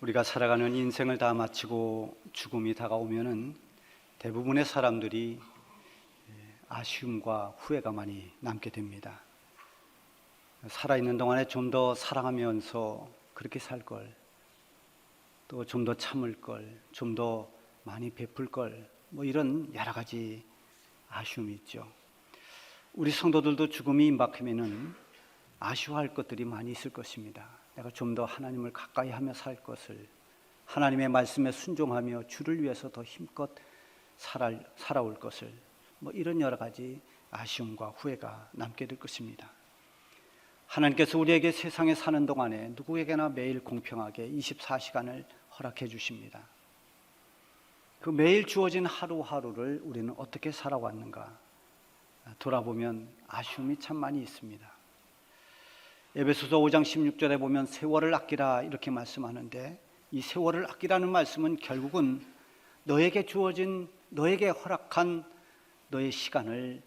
우리가 살아가는 인생을 다 마치고 죽음이 다가오면은 대부분의 사람들이 아쉬움과 후회가 많이 남게 됩니다. 살아있는 동안에 좀 더 사랑하면서 그렇게 살 걸, 또 좀 더 참을 걸, 좀 더 많이 베풀 걸, 이런 여러 가지 아쉬움이 있죠. 우리 성도들도 죽음이 임박하면은 아쉬워할 것들이 많이 있을 것입니다. 내가 좀 더 하나님을 가까이 하며 살 것을, 하나님의 말씀에 순종하며 주를 위해서 더 힘껏 살아올 것을, 이런 여러 가지 아쉬움과 후회가 남게 될 것입니다. 하나님께서 우리에게 세상에 사는 동안에 누구에게나 매일 공평하게 24시간을 허락해 주십니다. 그 매일 주어진 하루하루를 우리는 어떻게 살아왔는가 돌아보면 아쉬움이 참 많이 있습니다. 에베소서 5장 16절에 보면 세월을 아끼라 이렇게 말씀하는데, 이 세월을 아끼라는 말씀은 결국은 너에게 주어진, 너에게 허락한 너의 시간을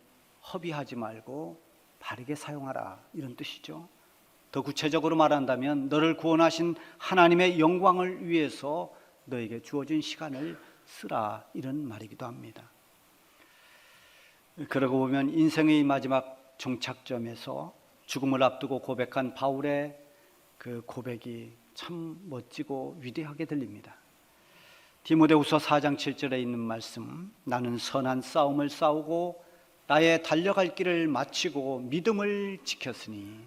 허비하지 말고 바르게 사용하라, 이런 뜻이죠. 더 구체적으로 말한다면 너를 구원하신 하나님의 영광을 위해서 너에게 주어진 시간을 쓰라, 이런 말이기도 합니다. 그러고 보면 인생의 마지막 종착점에서 죽음을 앞두고 고백한 바울의 그 고백이 참 멋지고 위대하게 들립니다. 디모데후서 4장 7절에 있는 말씀, 나는 선한 싸움을 싸우고 나의 달려갈 길을 마치고 믿음을 지켰으니,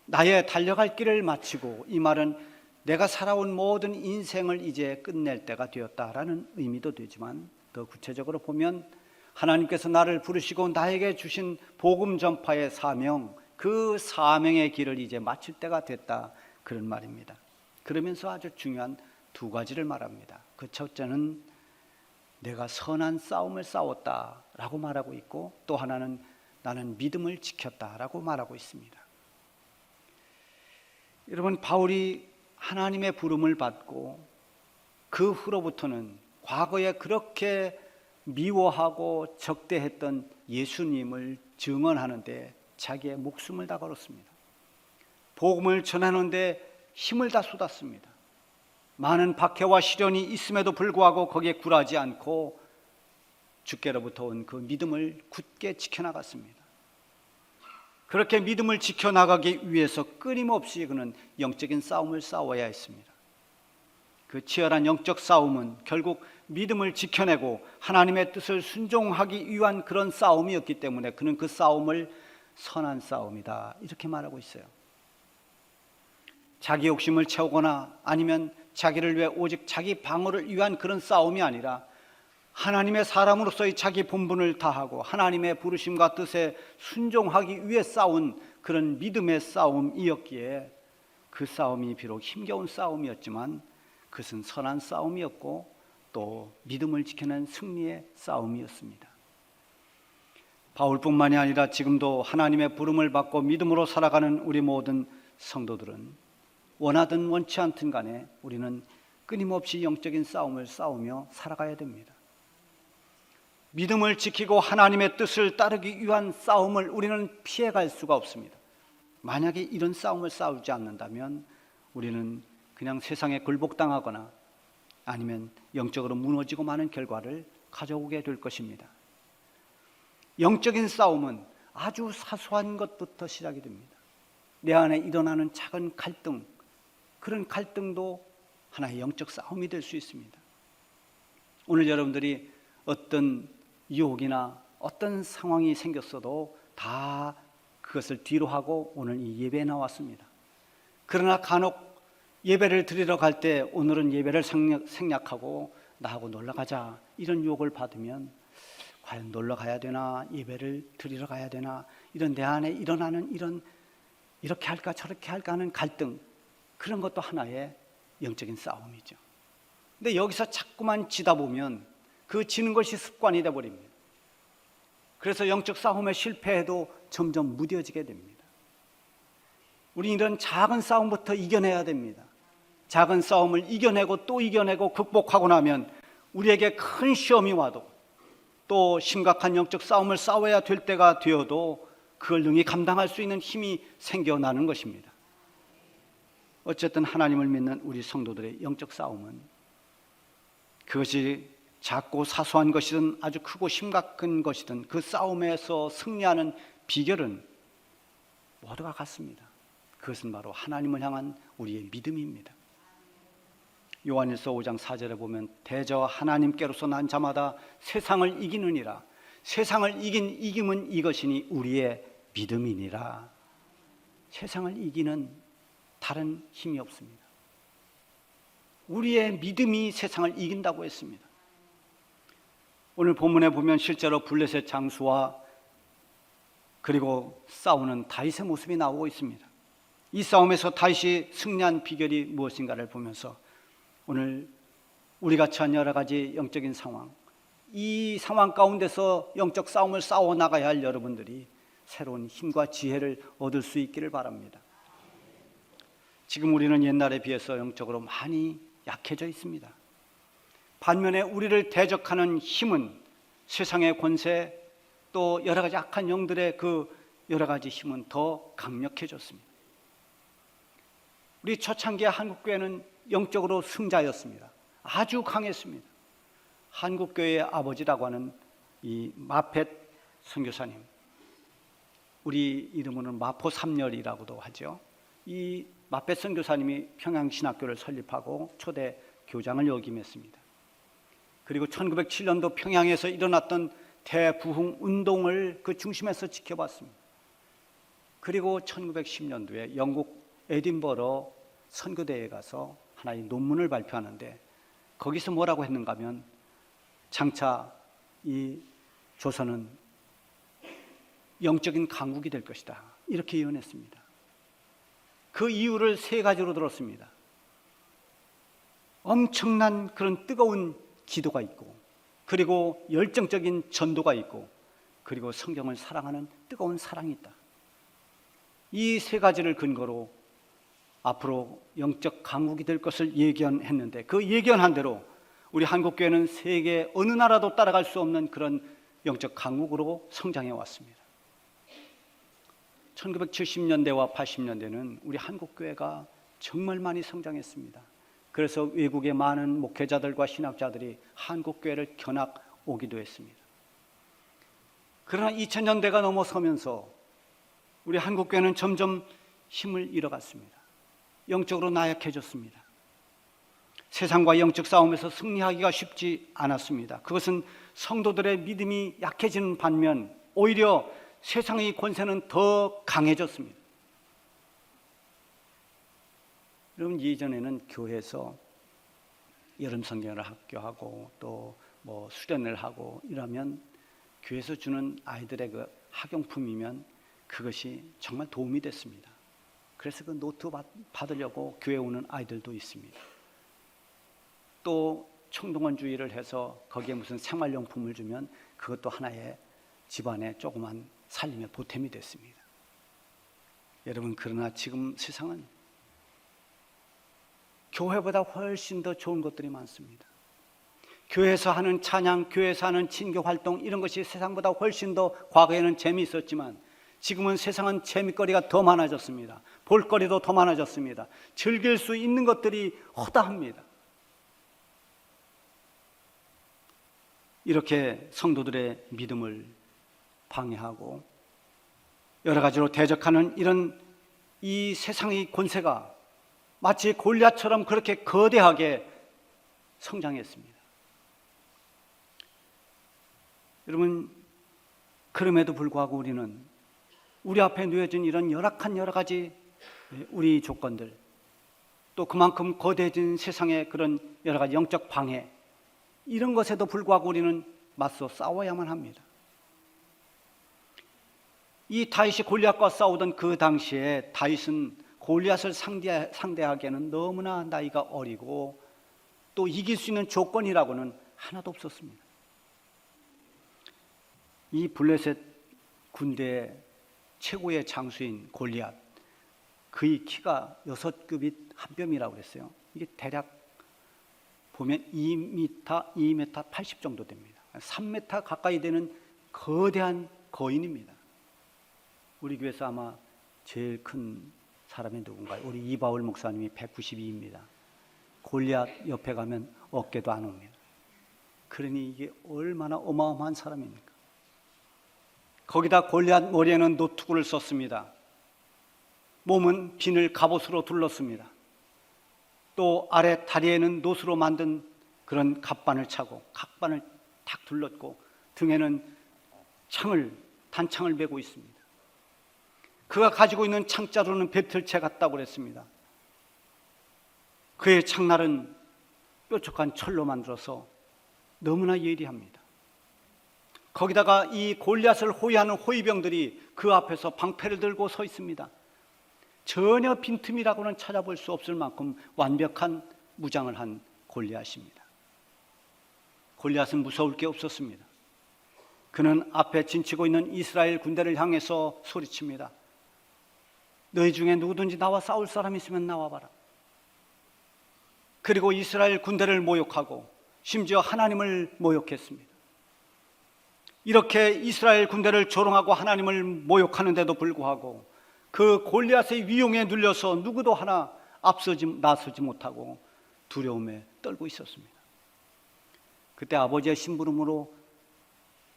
나의 달려갈 길을 마치고, 이 말은 내가 살아온 모든 인생을 이제 끝낼 때가 되었다라는 의미도 되지만, 더 구체적으로 보면 하나님께서 나를 부르시고 나에게 주신 복음 전파의 사명, 그 사명의 길을 이제 마칠 때가 됐다, 그런 말입니다. 그러면서 아주 중요한 두 가지를 말합니다. 그 첫째는 내가 선한 싸움을 싸웠다라고 말하고 있고, 또 하나는 나는 믿음을 지켰다라고 말하고 있습니다. 여러분, 바울이 하나님의 부름을 받고 그 후로부터는 과거에 그렇게 미워하고 적대했던 예수님을 증언하는데 자기의 목숨을 다 걸었습니다. 복음을 전하는데 힘을 다 쏟았습니다. 많은 박해와 시련이 있음에도 불구하고 거기에 굴하지 않고 주께로부터 온 그 믿음을 굳게 지켜나갔습니다. 그렇게 믿음을 지켜나가기 위해서 끊임없이 그는 영적인 싸움을 싸워야 했습니다. 그 치열한 영적 싸움은 결국 믿음을 지켜내고 하나님의 뜻을 순종하기 위한 그런 싸움이었기 때문에 그는 그 싸움을 선한 싸움이다, 이렇게 말하고 있어요. 자기 욕심을 채우거나 아니면 자기를 위해 오직 자기 방어를 위한 그런 싸움이 아니라 하나님의 사람으로서의 자기 본분을 다하고 하나님의 부르심과 뜻에 순종하기 위해 싸운 그런 믿음의 싸움이었기에, 그 싸움이 비록 힘겨운 싸움이었지만 그것은 선한 싸움이었고 또 믿음을 지켜낸 승리의 싸움이었습니다. 바울뿐만이 아니라 지금도 하나님의 부름을 받고 믿음으로 살아가는 우리 모든 성도들은 원하든 원치 않든 간에 우리는 끊임없이 영적인 싸움을 싸우며 살아가야 됩니다. 믿음을 지키고 하나님의 뜻을 따르기 위한 싸움을 우리는 피해갈 수가 없습니다. 만약에 이런 싸움을 싸우지 않는다면 우리는 그냥 세상에 굴복당하거나 아니면 영적으로 무너지고 마는 결과를 가져오게 될 것입니다. 영적인 싸움은 아주 사소한 것부터 시작이 됩니다. 내 안에 일어나는 작은 갈등, 그런 갈등도 하나의 영적 싸움이 될 수 있습니다. 오늘 여러분들이 어떤 유혹이나 어떤 상황이 생겼어도 다 그것을 뒤로 하고 오늘 이 예배에 나왔습니다. 그러나 간혹 예배를 드리러 갈 때 오늘은 예배를 생략하고 나하고 놀러 가자, 이런 유혹을 받으면 과연 놀러 가야 되나, 예배를 드리러 가야 되나, 이런 내 안에 일어나는 이런 이렇게 할까 저렇게 할까 하는 갈등, 그런 것도 하나의 영적인 싸움이죠. 근데 여기서 자꾸만 지다 보면 그 지는 것이 습관이 되어버립니다. 그래서 영적 싸움에 실패해도 점점 무뎌지게 됩니다. 우리 이런 작은 싸움부터 이겨내야 됩니다. 작은 싸움을 이겨내고 또 이겨내고 극복하고 나면 우리에게 큰 시험이 와도 또 심각한 영적 싸움을 싸워야 될 때가 되어도 그걸 능히 감당할 수 있는 힘이 생겨나는 것입니다. 어쨌든 하나님을 믿는 우리 성도들의 영적 싸움은 그것이 작고 사소한 것이든 아주 크고 심각한 것이든 그 싸움에서 승리하는 비결은 모두가 같습니다. 그것은 바로 하나님을 향한 우리의 믿음입니다. 요한일서 5장 4절에 보면 대저 하나님께로서 난 자마다 세상을 이기느니라. 세상을 이김은 이것이니 우리의 믿음이니라. 세상을 이기는 다른 힘이 없습니다. 우리의 믿음이 세상을 이긴다고 했습니다. 오늘 본문에 보면 실제로 블레셋 장수와 그리고 싸우는 다윗의 모습이 나오고 있습니다. 이 싸움에서 다윗이 승리한 비결이 무엇인가를 보면서 오늘 우리가 처한 여러 가지 영적인 상황, 이 상황 가운데서 영적 싸움을 싸워 나가야 할 여러분들이 새로운 힘과 지혜를 얻을 수 있기를 바랍니다. 지금 우리는 옛날에 비해서 영적으로 많이 약해져 있습니다. 반면에 우리를 대적하는 힘은 세상의 권세 또 여러 가지 악한 영들의 그 여러 가지 힘은 더 강력해졌습니다. 우리 초창기의 한국교회는 영적으로 승자였습니다. 아주 강했습니다. 한국교회의 아버지라고 하는 이 마펫 선교사님, 우리 이름으로는 마포 삼열이라고도 하죠. 이 마펫 선교사님이 평양신학교를 설립하고 초대 교장을 역임했습니다. 그리고 1907년도 평양에서 일어났던 대부흥 운동을 그 중심에서 지켜봤습니다. 그리고 1910년도에 영국 에딘버러 선교대회에 가서 하나의 논문을 발표하는데 거기서 뭐라고 했는가 하면 장차 이 조선은 영적인 강국이 될 것이다, 이렇게 예언했습니다. 그 이유를 세 가지로 들었습니다. 엄청난 그런 뜨거운 기도가 있고, 그리고 열정적인 전도가 있고, 그리고 성경을 사랑하는 뜨거운 사랑이 있다. 이 세 가지를 근거로 앞으로 영적 강국이 될 것을 예견했는데 그 예견한 대로 우리 한국교회는 세계 어느 나라도 따라갈 수 없는 그런 영적 강국으로 성장해 왔습니다. 1970년대와 80년대는 우리 한국교회가 정말 많이 성장했습니다. 그래서 외국의 많은 목회자들과 신학자들이 한국교회를 견학 오기도 했습니다. 그러나 2000년대가 넘어서면서 우리 한국교회는 점점 힘을 잃어갔습니다. 영적으로 나약해졌습니다. 세상과 영적 싸움에서 승리하기가 쉽지 않았습니다. 그것은 성도들의 믿음이 약해지는 반면 오히려 세상의 권세는 더 강해졌습니다. 여러분, 예전에는 교회에서 여름 성경을 학교하고 또 뭐 수련을 하고 이러면 교회에서 주는 아이들의 그 학용품이면 그것이 정말 도움이 됐습니다. 그래서 그 노트 받으려고 교회 오는 아이들도 있습니다. 또 청동원주의를 해서 거기에 무슨 생활용품을 주면 그것도 하나의 집안의 조그만 살림의 보탬이 됐습니다. 여러분, 그러나 지금 세상은 교회보다 훨씬 더 좋은 것들이 많습니다. 교회에서 하는 찬양, 교회에서 하는 친교 활동, 이런 것이 세상보다 훨씬 더 과거에는 재미있었지만 지금은 세상은 재미거리가 더 많아졌습니다. 볼거리도 더 많아졌습니다. 즐길 수 있는 것들이 허다합니다. 이렇게 성도들의 믿음을 방해하고 여러 가지로 대적하는 이런 이 세상의 권세가 마치 골리앗처럼 그렇게 거대하게 성장했습니다. 여러분, 그럼에도 불구하고 우리는 우리 앞에 놓여진 이런 열악한 여러 가지 우리 조건들, 또 그만큼 거대해진 세상의 그런 여러 가지 영적 방해, 이런 것에도 불구하고 우리는 맞서 싸워야만 합니다. 이 다윗이 골리앗과 싸우던 그 당시에 다윗은 골리앗을 상대하기에는 너무나 나이가 어리고 또 이길 수 있는 조건이라고는 하나도 없었습니다. 이 블레셋 군대의 최고의 장수인 골리앗, 그의 키가 6급이 한 뼘이라고 그랬어요. 이게 대략 보면 2m 80 정도 됩니다. 3m 가까이 되는 거대한 거인입니다. 우리 교회에서 아마 제일 큰 사람이 누군가요? 우리 이바울 목사님이 192입니다. 골리앗 옆에 가면 어깨도 안 옵니다. 그러니 이게 얼마나 어마어마한 사람입니까? 거기다 골리앗 머리에는 노투구를 썼습니다. 몸은 비늘 갑옷으로 둘렀습니다. 또 아래 다리에는 노수로 만든 그런 갑반을 차고 각반을 탁 둘렀고 등에는 단창을 메고 있습니다. 그가 가지고 있는 창자루는 배틀채 같다고 그랬습니다. 그의 창날은 뾰족한 철로 만들어서 너무나 예리합니다. 거기다가 이 골리앗을 호위하는 호위병들이 그 앞에서 방패를 들고 서 있습니다. 전혀 빈틈이라고는 찾아볼 수 없을 만큼 완벽한 무장을 한 골리앗입니다. 골리앗은 무서울 게 없었습니다. 그는 앞에 진치고 있는 이스라엘 군대를 향해서 소리칩니다. 너희 중에 누구든지 나와 싸울 사람이 있으면 나와봐라. 그리고 이스라엘 군대를 모욕하고 심지어 하나님을 모욕했습니다. 이렇게 이스라엘 군대를 조롱하고 하나님을 모욕하는데도 불구하고 그 골리앗의 위용에 눌려서 누구도 하나 나서지 못하고 두려움에 떨고 있었습니다. 그때 아버지의 심부름으로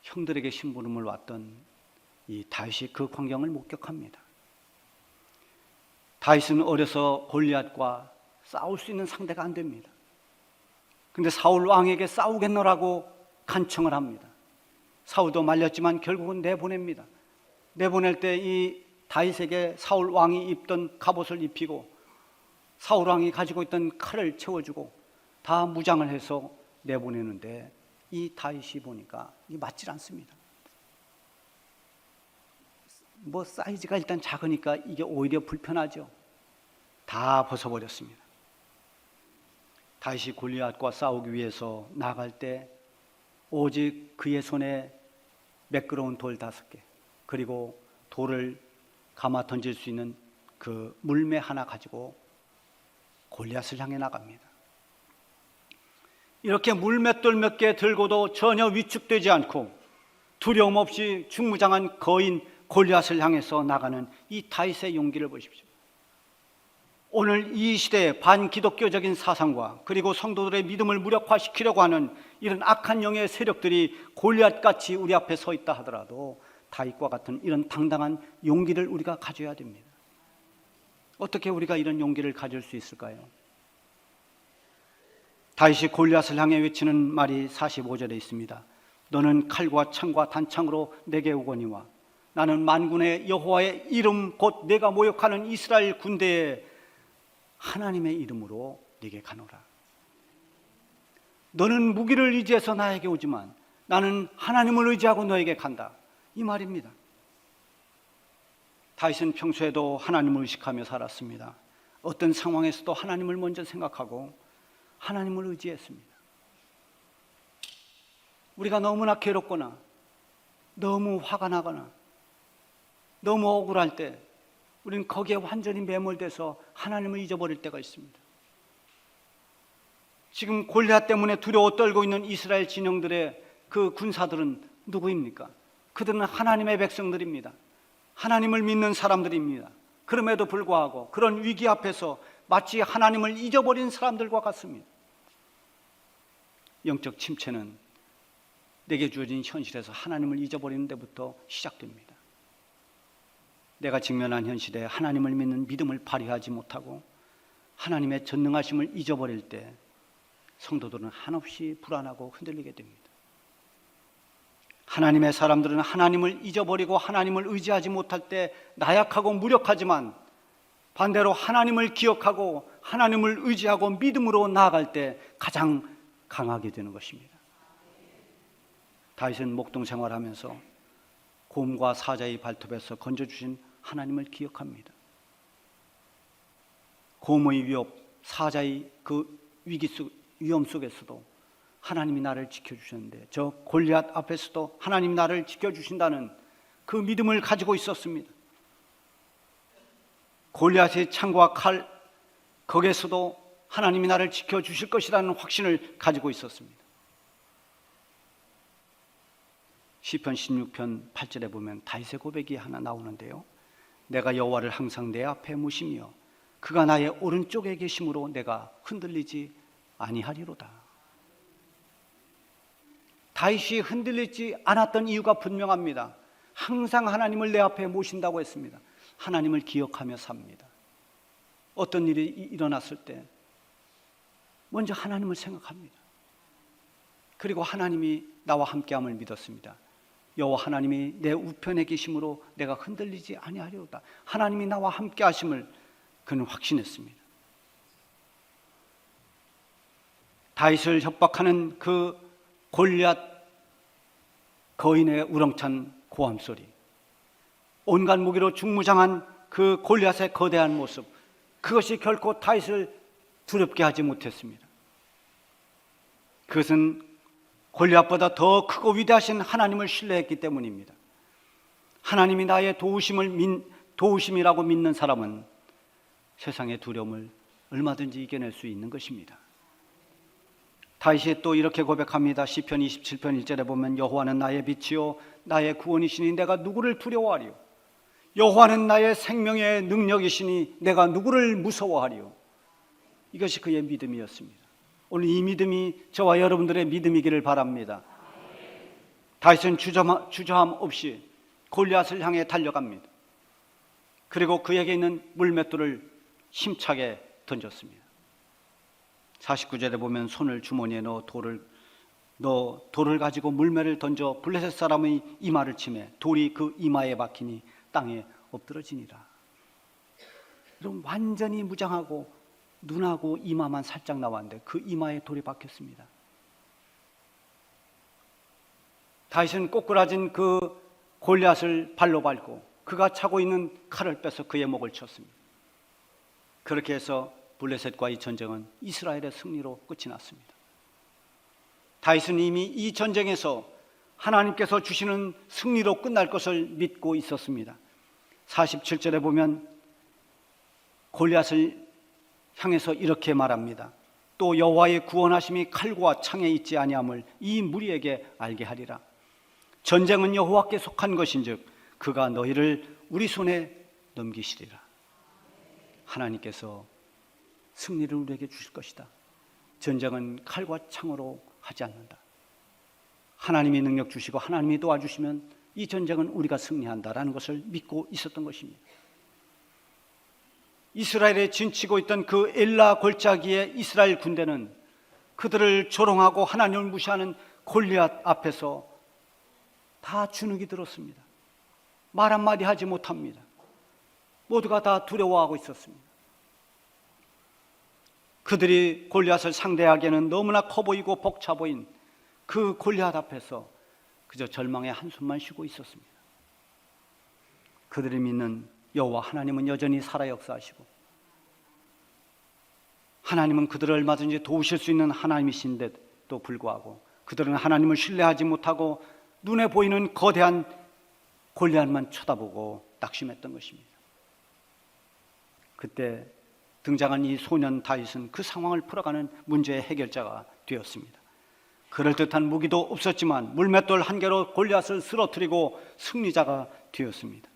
형들에게 심부름을 왔던 이 다윗이 그 광경을 목격합니다. 다윗은 어려서 골리앗과 싸울 수 있는 상대가 안 됩니다. 근데 사울 왕에게 싸우겠노라고 간청을 합니다. 사울도 말렸지만 결국은 내보냅니다. 내보낼 때 이 다윗에게 사울 왕이 입던 갑옷을 입히고 사울 왕이 가지고 있던 칼을 채워주고 다 무장을 해서 내보내는데 이 다윗이 보니까 이게 맞질 않습니다. 사이즈가 일단 작으니까 이게 오히려 불편하죠. 다 벗어버렸습니다. 다윗이 골리앗과 싸우기 위해서 나갈 때 오직 그의 손에 매끄러운 돌 5개 그리고 돌을 감아 던질 수 있는 그 물매 하나 가지고 골리앗을 향해 나갑니다. 이렇게 물맷돌 몇 개 들고도 전혀 위축되지 않고 두려움 없이 중무장한 거인 골리앗을 향해서 나가는 이 다윗의 용기를 보십시오. 오늘 이 시대의 반기독교적인 사상과 그리고 성도들의 믿음을 무력화시키려고 하는 이런 악한 영의 세력들이 골리앗같이 우리 앞에 서 있다 하더라도 다윗과 같은 이런 당당한 용기를 우리가 가져야 됩니다. 어떻게 우리가 이런 용기를 가질 수 있을까요? 다윗이 골리앗을 향해 외치는 말이 45절에 있습니다. 너는 칼과 창과 단창으로 내게 오거니와 나는 만군의 여호와의 이름 곧 내가 모욕하는 이스라엘 군대의 하나님의 이름으로 네게 가노라. 너는 무기를 의지해서 나에게 오지만 나는 하나님을 의지하고 너에게 간다. 이 말입니다. 다윗은 평소에도 하나님을 의식하며 살았습니다. 어떤 상황에서도 하나님을 먼저 생각하고 하나님을 의지했습니다. 우리가 너무나 괴롭거나 너무 화가 나거나 너무 억울할 때 우리는 거기에 완전히 매몰돼서 하나님을 잊어버릴 때가 있습니다. 지금 골리앗 때문에 두려워 떨고 있는 이스라엘 진영들의 그 군사들은 누구입니까? 그들은 하나님의 백성들입니다. 하나님을 믿는 사람들입니다. 그럼에도 불구하고 그런 위기 앞에서 마치 하나님을 잊어버린 사람들과 같습니다. 영적 침체는 내게 주어진 현실에서 하나님을 잊어버리는 데부터 시작됩니다. 내가 직면한 현실에 하나님을 믿는 믿음을 발휘하지 못하고 하나님의 전능하심을 잊어버릴 때 성도들은 한없이 불안하고 흔들리게 됩니다. 하나님의 사람들은 하나님을 잊어버리고 하나님을 의지하지 못할 때 나약하고 무력하지만 반대로 하나님을 기억하고 하나님을 의지하고 믿음으로 나아갈 때 가장 강하게 되는 것입니다. 다윗은 목동 생활하면서 곰과 사자의 발톱에서 건져주신 하나님을 기억합니다. 곰의 위협, 사자의 그 위험 속에서도 하나님이 나를 지켜주셨는데 저 골리앗 앞에서도 하나님이 나를 지켜주신다는 그 믿음을 가지고 있었습니다. 골리앗의 창과 칼 거기에서도 하나님이 나를 지켜주실 것이라는 확신을 가지고 있었습니다. 시편 16편 8절에 보면 다윗의 고백이 하나 나오는데요. 내가 여호와를 항상 내 앞에 모시며 그가 나의 오른쪽에 계심으로 내가 흔들리지 아니하리로다. 다윗이 흔들리지 않았던 이유가 분명합니다. 항상 하나님을 내 앞에 모신다고 했습니다. 하나님을 기억하며 삽니다. 어떤 일이 일어났을 때 먼저 하나님을 생각합니다. 그리고 하나님이 나와 함께함을 믿었습니다. 여호와 하나님이 내 우편에 계심으로 내가 흔들리지 아니하리로다. 하나님이 나와 함께하심을 그는 확신했습니다. 다윗을 협박하는 그 골리앗 거인의 우렁찬 고함 소리, 온갖 무기로 중무장한 그 골리앗의 거대한 모습, 그것이 결코 다윗을 두렵게 하지 못했습니다. 그것은 골리앗보다 더 크고 위대하신 하나님을 신뢰했기 때문입니다. 하나님이 나의 도우심이라고 믿는 사람은 세상의 두려움을 얼마든지 이겨낼 수 있는 것입니다. 다윗이 또 이렇게 고백합니다. 시편 27편 1절에 보면 여호와는 나의 빛이요 나의 구원이시니 내가 누구를 두려워하리요. 여호와는 나의 생명의 능력이시니 내가 누구를 무서워하리요. 이것이 그의 믿음이었습니다. 오늘 이 믿음이 저와 여러분들의 믿음이기를 바랍니다. 다윗은 주저함 없이 골리앗을 향해 달려갑니다. 그리고 그에게 있는 물맷돌을 힘차게 던졌습니다. 49절에 보면 손을 주머니에 넣어 돌을 가지고 물매를 던져 블레셋 사람의 이마를 치매 돌이 그 이마에 박히니 땅에 엎드러지니라. 그럼 완전히 무장하고 눈하고 이마만 살짝 나왔는데 그 이마에 돌이 박혔습니다. 다윗은 꼬꾸라진 그 골리앗을 발로 밟고 그가 차고 있는 칼을 빼서 그의 목을 쳤습니다. 그렇게 해서 블레셋과의 전쟁은 이스라엘의 승리로 끝이 났습니다. 다윗은 이미 이 전쟁에서 하나님께서 주시는 승리로 끝날 것을 믿고 있었습니다. 47절에 보면 골리앗을 향해서 이렇게 말합니다. 또 여호와의 구원하심이 칼과 창에 있지 아니함을 이 무리에게 알게 하리라. 전쟁은 여호와께 속한 것인즉 그가 너희를 우리 손에 넘기시리라. 하나님께서 승리를 우리에게 주실 것이다. 전쟁은 칼과 창으로 하지 않는다. 하나님이 능력 주시고 하나님이 도와주시면 이 전쟁은 우리가 승리한다라는 것을 믿고 있었던 것입니다. 이스라엘에 진치고 있던 그 엘라 골짜기의 이스라엘 군대는 그들을 조롱하고 하나님을 무시하는 골리앗 앞에서 다 주눅이 들었습니다. 말 한마디 하지 못합니다. 모두가 다 두려워하고 있었습니다. 그들이 골리앗을 상대하기에는 너무나 커 보이고 벅차 보인 그 골리앗 앞에서 그저 절망의 한숨만 쉬고 있었습니다. 그들이 믿는 여호와 하나님은 여전히 살아 역사하시고 하나님은 그들을 얼마든지 도우실 수 있는 하나님이신데도 불구하고 그들은 하나님을 신뢰하지 못하고 눈에 보이는 거대한 골리앗만 쳐다보고 낙심했던 것입니다. 그때 등장한 이 소년 다윗은 그 상황을 풀어가는 문제의 해결자가 되었습니다. 그럴듯한 무기도 없었지만 물맷돌 한 개로 골리앗을 쓰러뜨리고 승리자가 되었습니다.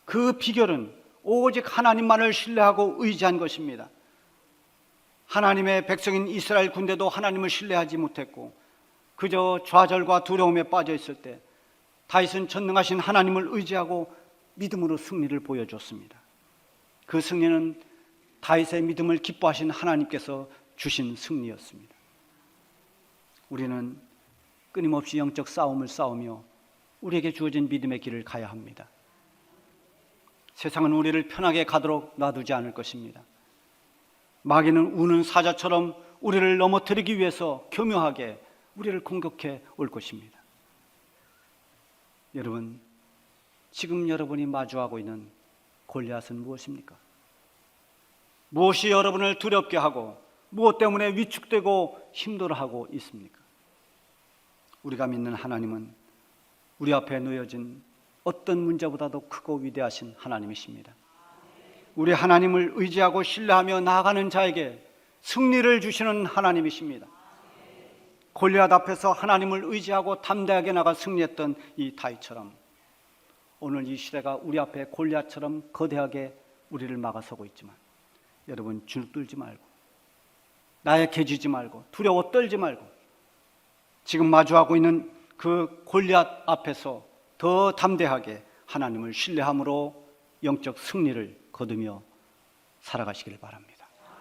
그 비결은 오직 하나님만을 신뢰하고 의지한 것입니다. 하나님의 백성인 이스라엘 군대도 하나님을 신뢰하지 못했고 그저 좌절과 두려움에 빠져 있을 때 다윗은 전능하신 하나님을 의지하고 믿음으로 승리를 보여줬습니다. 그 승리는 다윗의 믿음을 기뻐하신 하나님께서 주신 승리였습니다. 우리는 끊임없이 영적 싸움을 싸우며 우리에게 주어진 믿음의 길을 가야 합니다. 세상은 우리를 편하게 가도록 놔두지 않을 것입니다. 마귀는 우는 사자처럼 우리를 넘어뜨리기 위해서 교묘하게 우리를 공격해 올 것입니다. 여러분, 지금 여러분이 마주하고 있는 골리앗은 무엇입니까? 무엇이 여러분을 두렵게 하고 무엇 때문에 위축되고 힘들어하고 있습니까? 우리가 믿는 하나님은 우리 앞에 놓여진 어떤 문제보다도 크고 위대하신 하나님이십니다. 우리 하나님을 의지하고 신뢰하며 나아가는 자에게 승리를 주시는 하나님이십니다. 골리앗 앞에서 하나님을 의지하고 담대하게 나가 승리했던 이 다윗처럼 오늘 이 시대가 우리 앞에 골리앗처럼 거대하게 우리를 막아서고 있지만 여러분 주눅들지 말고 나약해지지 말고 두려워 떨지 말고 지금 마주하고 있는 그 골리앗 앞에서 더 담대하게 하나님을 신뢰함으로 영적 승리를 거두며 살아가시길 바랍니다.